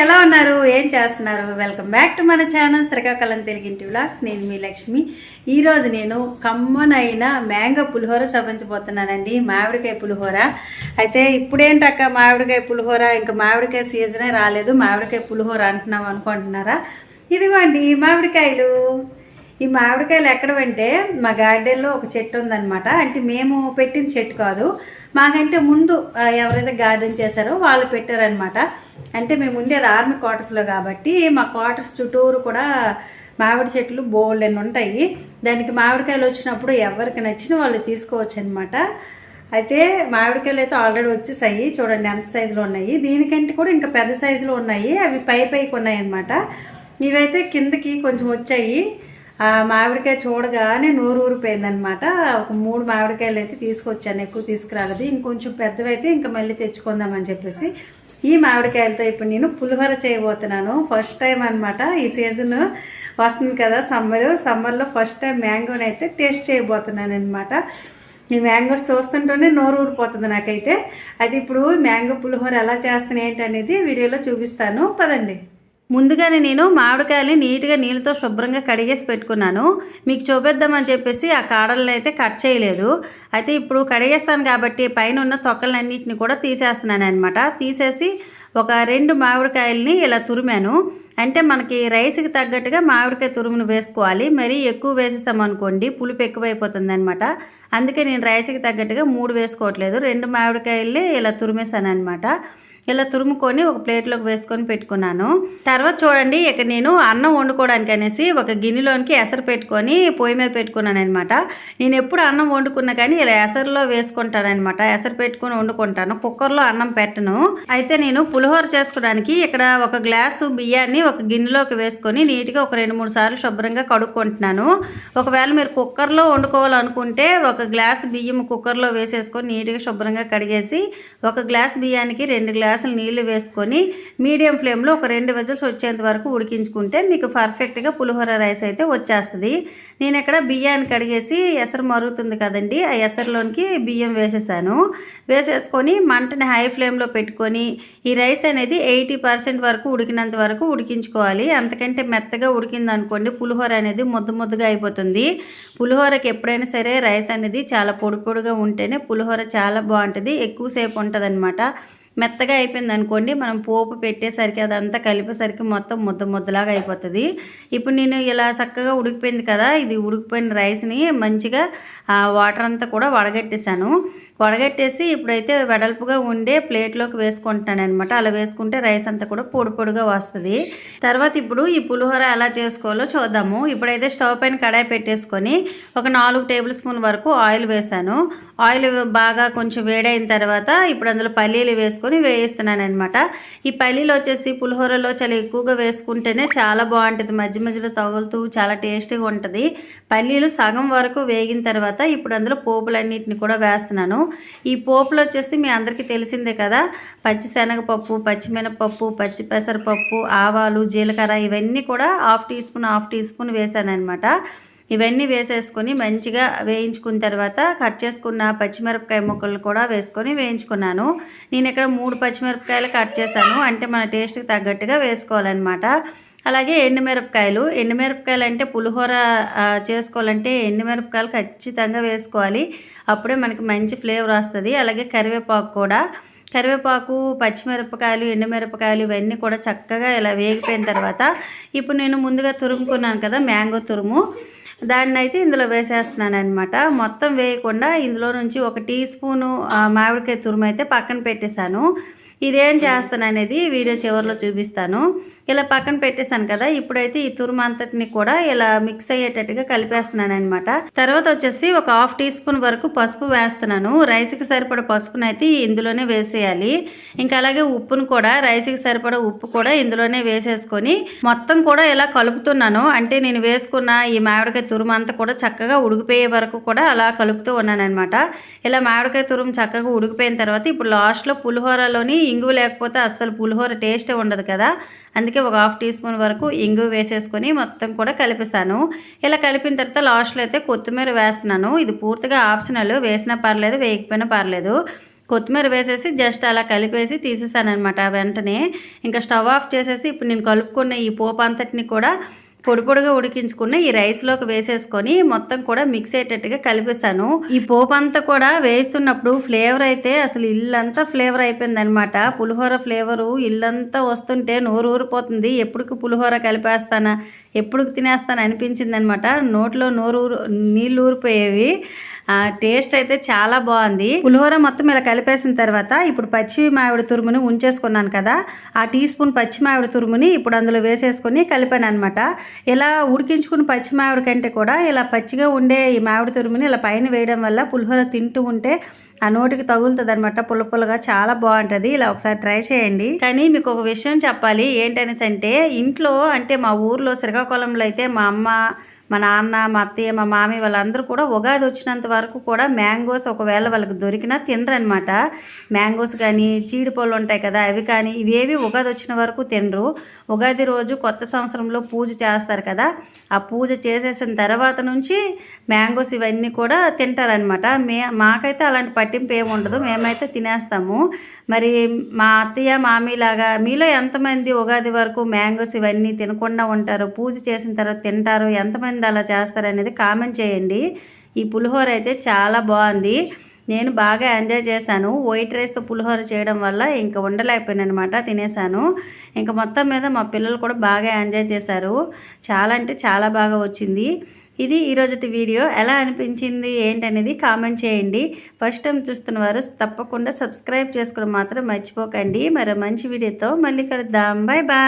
ఎలా ఉన్నారు? ఏం చేస్తున్నారు? వెల్కమ్ బ్యాక్ టు మన ఛానల్ శ్రీకాకుళం తెలుగింటి వ్లాగ్స్. నేను మీ లక్ష్మి. ఈరోజు నేను కమ్మనైన మ్యాంగో పులిహోర చూపించబోతున్నానండి. మామిడికాయ పులిహోర. అయితే ఇప్పుడేంటక్క మామిడికాయ పులిహోర, ఇంకా మామిడికాయ సీజనే రాలేదు, మామిడికాయ పులిహోర అంటున్నాం అనుకుంటున్నారా? ఇదిగోండి మామిడికాయలు. ఈ మామిడికాయలు ఎక్కడవంటే మా గార్డెన్లో ఒక చెట్టు ఉందన్నమాట. అంటే మేము పెట్టిన చెట్టు కాదు, మాకంటే ముందు ఎవరైతే గార్డెన్ చేశారో వాళ్ళు పెట్టారనమాట. అంటే మేము ఉండేది ఆర్మీ క్వార్టర్స్లో కాబట్టి మా క్వార్టర్స్ చుట్టూరు కూడా మామిడి చెట్లు బోల్డ్ అని ఉంటాయి. దానికి మామిడికాయలు వచ్చినప్పుడు ఎవరికి నచ్చిన వాళ్ళు తీసుకోవచ్చు అనమాట. అయితే మామిడికాయలు అయితే ఆల్రెడీ వచ్చేసాయి, చూడండి ఎంత సైజులో ఉన్నాయి. దీనికంటే కూడా ఇంకా పెద్ద సైజులో ఉన్నాయి, అవి పైకి ఉన్నాయి అనమాట. ఇవైతే కిందకి కొంచెం వచ్చాయి. మామిడికాయ చూడగానే నూరు ఊరిపోయిందనమాట. ఒక 3 మామిడికాయలు అయితే తీసుకొచ్చాను, ఎక్కువ తీసుకురాలేదు. ఇంకొంచెం పెద్దవైతే ఇంకా మళ్ళీ తెచ్చుకుందామని చెప్పేసి ఈ మామిడికాయలతో ఇప్పుడు నేను పులిహోర చేయబోతున్నాను. ఫస్ట్ టైం అనమాట, ఈ సీజన్ వస్తుంది కదా సమ్మర్లో ఫస్ట్ టైం మ్యాంగోని అయితే టేస్ట్ చేయబోతున్నాను అనమాట. ఈ మ్యాంగోస్ చూస్తుంటేనే నోరు ఊరిపోతుంది నాకైతే. అది ఇప్పుడు మ్యాంగో పులిహోర ఎలా చేస్తాను ఏంటి అనేది వీడియోలో చూపిస్తాను, పదండి. ముందుగానే నేను మామిడికాయలు నీట్గా నీళ్ళతో శుభ్రంగా కడిగేసి పెట్టుకున్నాను. మీకు చూపిద్దామని చెప్పేసి ఆ కాడలను అయితే కట్ చేయలేదు. అయితే ఇప్పుడు కడిగేస్తాను కాబట్టి పైన ఉన్న తొక్కలన్నింటిని కూడా తీసేస్తున్నాను అనమాట. తీసేసి ఒక 2 మామిడికాయలని ఇలా తురిమాను. అంటే మనకి రైస్కి తగ్గట్టుగా మామిడికాయ తురుమును వేసుకోవాలి. మరీ ఎక్కువ వేసేసామనుకోండి పులుపు ఎక్కువైపోతుంది అనమాట. అందుకే నేను రైస్కి తగ్గట్టుగా 3 వేసుకోవట్లేదు, 2 మామిడికాయల్ని ఇలా తురిమేసాను అనమాట. ఇలా తురుముకొని ఒక ప్లేట్లోకి వేసుకొని పెట్టుకున్నాను. తర్వాత చూడండి, ఇక్కడ నేను అన్నం వండుకోవడానికి అనేసి ఒక గిన్నెలోనికి ఎసరు పెట్టుకొని పొయ్యి మీద పెట్టుకున్నాను అనమాట. నేను ఎప్పుడు అన్నం వండుకున్నా కానీ ఇలా ఎసరులో వేసుకుంటాను అనమాట. ఎసరు పెట్టుకొని వండుకుంటాను, కుక్కర్లో అన్నం పెట్టను. అయితే నేను పులిహోర చేసుకోవడానికి ఇక్కడ ఒక గ్లాసు బియ్యాన్ని ఒక గిన్నెలోకి వేసుకొని నీట్గా ఒక 2-3 సార్లు శుభ్రంగా కడుక్కుంటున్నాను. ఒకవేళ మీరు కుక్కర్లో వండుకోవాలనుకుంటే ఒక గ్లాసు బియ్యం కుక్కర్లో వేసేసుకొని నీట్గా శుభ్రంగా కడిగేసి ఒక గ్లాసు బియ్యానికి 2 గ్లాసులు నీళ్లు వేసుకొని మీడియం ఫ్లేమ్లో ఒక 2 విజిల్స్ వచ్చేంత వరకు ఉడికించుకుంటే మీకు పర్ఫెక్ట్గా పులిహోర రైస్ అయితే వచ్చేస్తుంది. నేను ఇక్కడ బియ్యాన్ని కడిగేసి ఎసరు మరుగుతుంది కదండి, ఆ ఎసరులోనికి బియ్యం వేసేసాను. వేసేసుకొని మంటని హై ఫ్లేమ్లో పెట్టుకొని ఈ రైస్ అనేది 80% వరకు ఉడికినంత వరకు ఉడికించుకోవాలి. అంతకంటే మెత్తగా ఉడికింది అనుకోండి పులిహోర అనేది ముద్దగా అయిపోతుంది. పులిహోరకి ఎప్పుడైనా సరే రైస్ అనేది చాలా పొడిగా ఉంటేనే పులిహోర చాలా బాగుంటుంది, ఎక్కువసేపు ఉంటుంది అనమాట. మెత్తగా అయిపోయింది అనుకోండి, మనం పోపు పెట్టేసరికి అదంతా కలిపేసరికి మొత్తం ముద్దలాగా అయిపోతుంది. ఇప్పుడు నేను ఇలా చక్కగా ఉడికిపోయింది కదా, ఇది ఉడికిపోయిన రైస్ని మంచిగా వాటర్ అంతా కూడా వడగట్టేశాను. వడగట్టేసి ఇప్పుడైతే వెడల్పుగా ఉండే ప్లేట్లోకి వేసుకుంటాను అనమాట. అలా వేసుకుంటే రైస్ అంతా కూడా పొడిగా వస్తుంది. తర్వాత ఇప్పుడు ఈ పులిహోర ఎలా చేసుకోవాలో చూద్దాము. ఇప్పుడైతే స్టవ్ పైన కడాయి పెట్టేసుకొని ఒక 4 టేబుల్ స్పూన్ వరకు ఆయిల్ వేసాను. ఆయిల్ బాగా కొంచెం వేడైన తర్వాత ఇప్పుడు అందులో పల్లీలు వేసుకొని వేయిస్తున్నాను అనమాట. ఈ పల్లీలు వచ్చేసి పులిహోరలో చాలా ఎక్కువగా వేసుకుంటేనే చాలా బాగుంటుంది, మధ్యలో తగులుతూ చాలా టేస్టీగా ఉంటుంది. పల్లీలు సగం వరకు వేగిన తర్వాత ఇప్పుడు అందులో పోపులన్నింటిని కూడా వేస్తున్నాను. ఈ పోపులు వచ్చేసి మీ అందరికీ తెలిసిందే కదా, పచ్చి శనగపప్పు, పచ్చిమినపప్పు, పచ్చి పెసరపప్పు, ఆవాలు, జీలకర్ర ఇవన్నీ కూడా హాఫ్ టీ స్పూన్ వేసాను అనమాట. ఇవన్నీ వేసేసుకొని మంచిగా వేయించుకున్న తర్వాత కట్ చేసుకున్న పచ్చిమిరపకాయ ముక్కలు కూడా వేసుకొని వేయించుకున్నాను. నేను ఇక్కడ 3 పచ్చిమిరపకాయలు కట్ చేశాను, అంటే మన టేస్ట్కి తగ్గట్టుగా వేసుకోవాలన్నమాట. అలాగే ఎండుమిరపకాయలు అంటే పులిహోర చేసుకోవాలంటే ఎండుమిరపకాయలు ఖచ్చితంగా వేసుకోవాలి, అప్పుడే మనకి మంచి ఫ్లేవర్ వస్తుంది. అలాగే కరివేపాకు, పచ్చిమిరపకాయలు, ఎండుమిరపకాయలు ఇవన్నీ కూడా చక్కగా ఇలా వేగిపోయిన తర్వాత ఇప్పుడు నేను ముందుగా తురుముకున్నాను కదా మ్యాంగో తురుము, దాన్ని అయితే ఇందులో వేసేస్తున్నాను అనమాట. మొత్తం వేయకుండా ఇందులో నుంచి 1 టీ స్పూను మామిడికాయ తురుము అయితే పక్కన పెట్టేశాను. ఇదేం చేస్తాను అనేది వీడియో చివరిలో చూపిస్తాను. ఇలా పక్కన పెట్టేశాను కదా, ఇప్పుడైతే ఈ తురుము అంతటిని కూడా ఇలా మిక్స్ అయ్యేటట్టుగా కలిపేస్తున్నాను అనమాట. తర్వాత వచ్చేసి ఒక హాఫ్ టీ స్పూన్ వరకు పసుపు వేస్తున్నాను. రైస్కి సరిపడా పసుపును అయితే ఇందులోనే వేసేయాలి. ఇంకా అలాగే ఉప్పును కూడా, రైస్కి సరిపడా ఉప్పు కూడా ఇందులోనే వేసేసుకొని మొత్తం కూడా ఇలా కలుపుతున్నాను. అంటే నేను వేసుకున్న ఈ మామిడికాయ తురుము అంతా కూడా చక్కగా ఉడికిపోయే వరకు కూడా అలా కలుపుతూ ఉన్నాను అనమాట. ఇలా మామిడికాయ తురుము చక్కగా ఉడికిపోయిన తర్వాత ఇప్పుడు లాస్ట్లో పులిహోరలోని ఇంగువ లేకపోతే అస్సలు పులిహోర టేస్టే ఉండదు కదా, అందుకే ఒక హాఫ్ టీ స్పూన్ వరకు ఇంగువ వేసేసుకొని మొత్తం కూడా కలిపేసాను. ఇలా కలిపిన తర్వాత లాస్ట్లో అయితే కొత్తిమీర వేస్తున్నాను. ఇది పూర్తిగా ఆప్షనల్, వేసినా పర్లేదు వేయకపోయినా పర్లేదు. కొత్తిమీర వేసేసి జస్ట్ అలా కలిపేసి తీసేసాను అనమాట. వెంటనే ఇంకా స్టవ్ ఆఫ్ చేసేసి ఇప్పుడు నేను కలుపుకున్న ఈ పోపు అంతటిని కూడా పొడి పొడిగా ఉడికించుకున్న ఈ రైస్లోకి వేసేసుకొని మొత్తం కూడా మిక్స్ అయ్యేటట్టుగా కలిపేసాను. ఈ పోపు అంతా కూడా వేస్తున్నప్పుడు ఫ్లేవర్ అయితే అసలు ఇల్లంతా ఫ్లేవర్ అయిపోయింది అనమాట. పులిహోర ఫ్లేవరు ఇల్లంతా వస్తుంటే నోరు ఊరిపోతుంది. ఎప్పటికి పులిహోర కలిపేస్తానా, ఎప్పుడు తినేస్తాను అనిపించింది అనమాట. నోట్లో నీళ్ళు ఊరిపోయేవి. టేస్ట్ అయితే చాలా బాగుంది. పులిహోర మొత్తం ఇలా కలిపేసిన తర్వాత ఇప్పుడు పచ్చి మామిడి తురుముని ఉంచేసుకున్నాను కదా, ఆ టీ స్పూన్ పచ్చి మామిడి తురుముని ఇప్పుడు అందులో వేసేసుకొని కలిపాను అనమాట. ఇలా ఉడికించుకుని పచ్చి మామిడి కంటే కూడా ఇలా పచ్చిగా ఉండే ఈ మామిడి తురుముని ఇలా పైన వేయడం వల్ల పులిహోర తింటూ ఉంటే ఆ నోటికి తగులుతుంది అనమాట. పుల్లగా చాలా బాగుంటుంది. ఇలా ఒకసారి ట్రై చేయండి. కానీ మీకు ఒక విషయం చెప్పాలి ఏంటనేసి అంటే, ఇంట్లో అంటే మా ఊర్లో శ్రీకాకుళంలో అయితే మా అమ్మ, మా నాన్న, మా అత్తయ్య, మా మామి వాళ్ళందరూ కూడా ఉగాది వచ్చినంత వరకు కూడా మ్యాంగోస్ ఒకవేళ వాళ్ళకి దొరికినా తినరనమాట. మ్యాంగోస్ కానీ చీడిపళ్ళు ఉంటాయి కదా అవి కానీ ఇవేవి ఉగాది వచ్చిన వరకు తినరు. ఉగాది రోజు కొత్త సంవత్సరంలో పూజ చేస్తారు కదా, ఆ పూజ చేసేసిన తర్వాత నుంచి మ్యాంగోస్ ఇవన్నీ కూడా తింటారనమాట. మాకైతే అలాంటి పట్టింపు ఏమి ఉండదు, మేమైతే తినేస్తాము. మరి మా అత్తయ్య మామీలాగా మీలో ఎంతమంది ఉగాది వరకు మ్యాంగోస్ ఇవన్నీ తినకుండా ఉంటారు, పూజ చేసిన తర్వాత తింటారు, ఎంతమంది అలా చేస్తారు అనేది కామెంట్ చేయండి. ఈ పులిహోర అయితే చాలా బాగుంది. నేను బాగా ఎంజాయ్ చేశాను. వైట్ రైస్తో పులిహోర చేయడం వల్ల ఇంకా ఉండలేకపోయాను అనమాట, తినేసాను. ఇంకా మొత్తం మీద మా పిల్లలు కూడా బాగా ఎంజాయ్ చేశారు. చాలా అంటే చాలా బాగా వచ్చింది. ఇది ఈరోజుటి వీడియో. ఎలా అనిపించింది ఏంటనేది కామెంట్ చేయండి. ఫస్ట్ టైం చూస్తున్న వారు తప్పకుండా సబ్స్క్రైబ్ చేసుకోవడం మాత్రం మర్చిపోకండి. మరో మంచి వీడియోతో మళ్ళీ కలుద్దాం. Bye bye.